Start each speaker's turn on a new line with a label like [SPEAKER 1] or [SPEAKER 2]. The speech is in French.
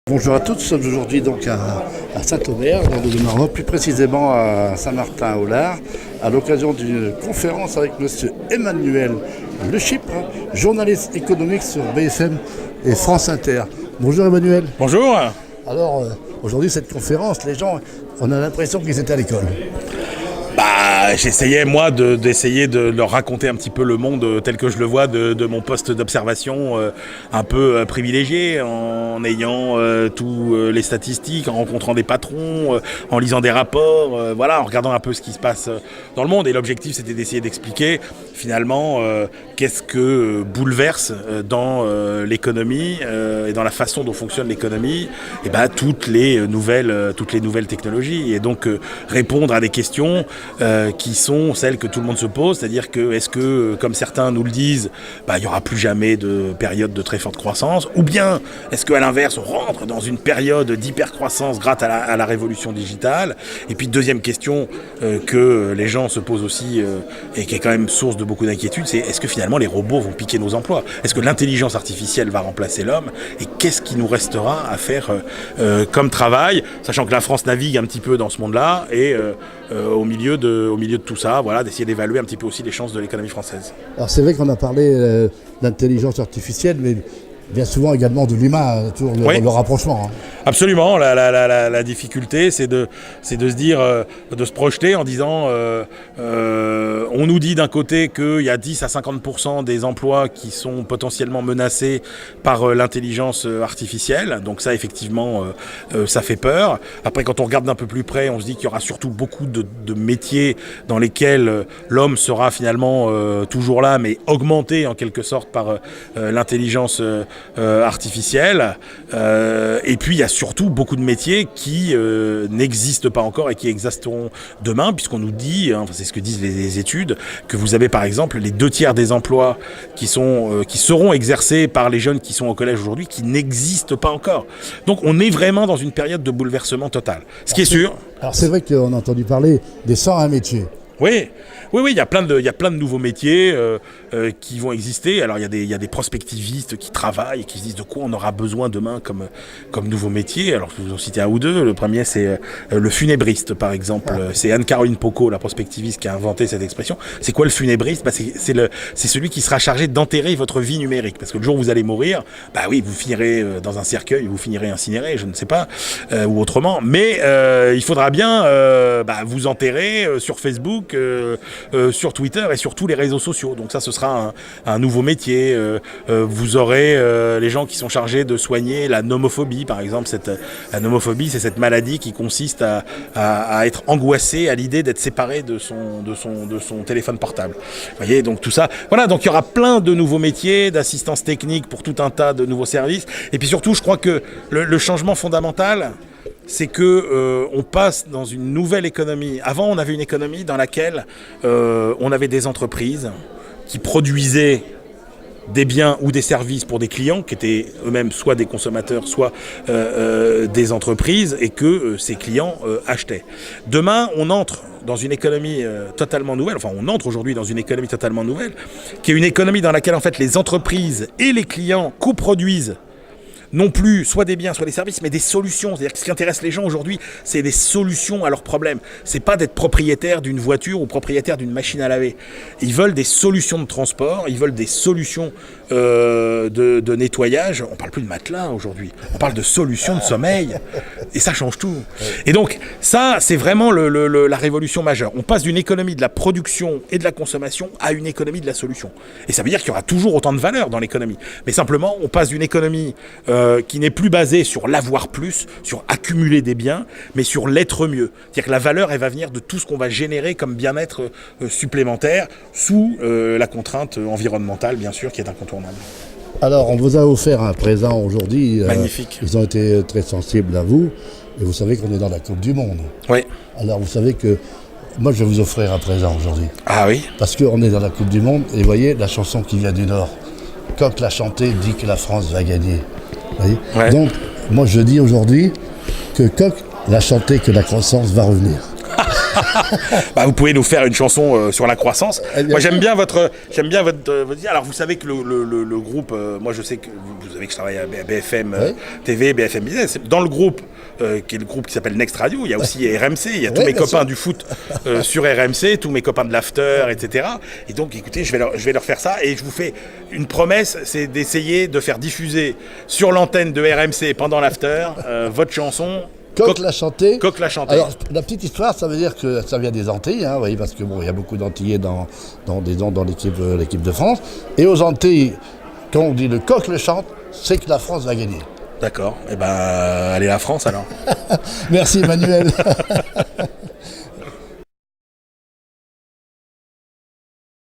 [SPEAKER 1] Bonjour à tous, nous sommes aujourd'hui donc à Saint-Omer, dans le Nord, plus précisément à Saint-Martin-au-Lard, à l'occasion d'une conférence avec M. Emmanuel Le Chypre, journaliste économique sur BFM et France Inter. Bonjour Emmanuel.
[SPEAKER 2] Bonjour.
[SPEAKER 1] Alors aujourd'hui cette conférence, les gens, on a l'impression qu'ils étaient à l'école.
[SPEAKER 2] J'essayais moi d'essayer de leur raconter un petit peu le monde tel que je le vois de mon poste d'observation un peu privilégié, en ayant tous les statistiques, en rencontrant des patrons, en lisant des rapports, en regardant un peu ce qui se passe dans le monde. Et l'objectif, c'était d'essayer d'expliquer finalement qu'est-ce que bouleverse dans l'économie et dans la façon dont fonctionne l'économie toutes les nouvelles technologies, et donc répondre à des questions qui sont celles que tout le monde se pose, c'est-à-dire que est-ce que, comme certains nous le disent, il n'y aura plus jamais de période de très forte croissance, ou bien est-ce qu'à l'inverse on rentre dans une période d'hypercroissance grâce à la révolution digitale. Et puis deuxième question que les gens se posent aussi et qui est quand même source de beaucoup d'inquiétude, c'est est-ce que finalement les robots vont piquer nos emplois? Est-ce que l'intelligence artificielle va remplacer l'homme? Et qu'est-ce qui nous restera à faire comme travail, sachant que la France navigue un petit peu dans ce monde-là, et au milieu de tout ça, d'essayer d'évaluer un petit peu aussi les chances de l'économie française.
[SPEAKER 1] Alors c'est vrai qu'on a parlé d'intelligence artificielle, mais bien souvent également de l'humain, toujours le rapprochement.
[SPEAKER 2] Absolument, la difficulté c'est de se dire, de se projeter en disant on nous dit d'un côté qu'il y a 10 à 50% des emplois qui sont potentiellement menacés par l'intelligence artificielle, donc ça effectivement ça fait peur. Après, quand on regarde d'un peu plus près, on se dit qu'il y aura surtout beaucoup de métiers dans lesquels l'homme sera finalement toujours là, mais augmenté en quelque sorte par l'intelligence artificielle, et puis il y a surtout beaucoup de métiers qui n'existent pas encore et qui existeront demain, puisqu'on nous dit, c'est ce que disent les études, que vous avez par exemple les 2/3 des emplois qui seront exercés par les jeunes qui sont au collège aujourd'hui, qui n'existent pas encore. Donc on est vraiment dans une période de bouleversement total. Ce qui est sûr.
[SPEAKER 1] Alors c'est vrai qu'on a entendu parler des 101 métiers.
[SPEAKER 2] Oui, il y a plein de nouveaux métiers qui vont exister. Alors il y a des prospectivistes qui travaillent et qui se disent de quoi on aura besoin demain comme nouveaux métiers. Alors je vais vous en citer un ou deux. Le premier, c'est le funébriste, par exemple. C'est Anne-Caroline Pocot, la prospectiviste, qui a inventé cette expression. C'est quoi le funébriste? C'est celui qui sera chargé d'enterrer votre vie numérique, parce que le jour où vous allez mourir, vous finirez dans un cercueil, vous finirez incinéré, je ne sais pas, ou autrement. Mais il faudra bien vous enterrer sur Facebook, sur Twitter et sur tous les réseaux sociaux. Donc ça, ce sera un nouveau métier. Vous aurez les gens qui sont chargés de soigner la nomophobie, par exemple. La nomophobie, c'est cette maladie qui consiste à être angoissé à l'idée d'être séparé de son téléphone portable. Vous voyez, donc tout ça. Voilà, donc il y aura plein de nouveaux métiers, d'assistance technique pour tout un tas de nouveaux services. Et puis surtout, je crois que le changement fondamental, c'est que on passe dans une nouvelle économie. Avant, on avait une économie dans laquelle on avait des entreprises qui produisaient des biens ou des services pour des clients qui étaient eux-mêmes soit des consommateurs, soit des entreprises, et que ces clients achetaient. Demain, on entre dans une économie totalement nouvelle, on entre aujourd'hui dans une économie totalement nouvelle, qui est une économie dans laquelle en fait les entreprises et les clients coproduisent non plus soit des biens, soit des services, mais des solutions. C'est-à-dire que ce qui intéresse les gens aujourd'hui, c'est des solutions à leurs problèmes. C'est pas d'être propriétaire d'une voiture ou propriétaire d'une machine à laver. Ils veulent des solutions de transport, ils veulent des solutions de nettoyage. On parle plus de matelas aujourd'hui, on parle de solutions de sommeil, et ça change tout. Et donc ça, c'est vraiment la révolution majeure. On passe d'une économie de la production et de la consommation à une économie de la solution. Et ça veut dire qu'il y aura toujours autant de valeur dans l'économie. Mais simplement, on passe d'une économie qui n'est plus basée sur l'avoir plus, sur accumuler des biens, mais sur l'être mieux. C'est-à-dire que la valeur, elle va venir de tout ce qu'on va générer comme bien-être supplémentaire, sous la contrainte environnementale, bien sûr, qui est incontournable.
[SPEAKER 1] Alors, on vous a offert un présent aujourd'hui.
[SPEAKER 2] Magnifique.
[SPEAKER 1] Ils ont été très sensibles à vous, et vous savez qu'on est dans la Coupe du Monde.
[SPEAKER 2] Oui.
[SPEAKER 1] Alors, vous savez que moi, je vais vous offrir un présent aujourd'hui.
[SPEAKER 2] Ah oui.
[SPEAKER 1] Parce qu'on est dans la Coupe du Monde, et vous voyez, la chanson qui vient du Nord, Coq l'a chantée, dit que la France va gagner. Ouais. Donc, moi je dis aujourd'hui que Coq l'a chanté, que la croissance va revenir.
[SPEAKER 2] Bah, vous pouvez nous faire une chanson sur la croissance. Moi j'aime bien votre alors vous savez que le groupe, moi je sais que vous savez que je travaille à BFM TV, BFM Business. Dans le groupe qui est le groupe qui s'appelle Next Radio, il y a aussi RMC, il y a tous mes copains du foot sur RMC, tous mes copains de l'after, etc. Et donc écoutez, je vais leur faire ça et je vous fais une promesse, c'est d'essayer de faire diffuser sur l'antenne de RMC pendant l'after votre chanson.
[SPEAKER 1] Coq l'a chanté.
[SPEAKER 2] Coq l'a chanté.
[SPEAKER 1] Alors, la petite histoire, ça veut dire que ça vient des Antilles, hein, oui, parce que bon, il y a beaucoup d'Antillais dans l'équipe de France. Et aux Antilles, quand on dit le coq le chante, c'est que la France va gagner.
[SPEAKER 2] D'accord. Eh ben, allez la France alors.
[SPEAKER 1] Merci Emmanuel.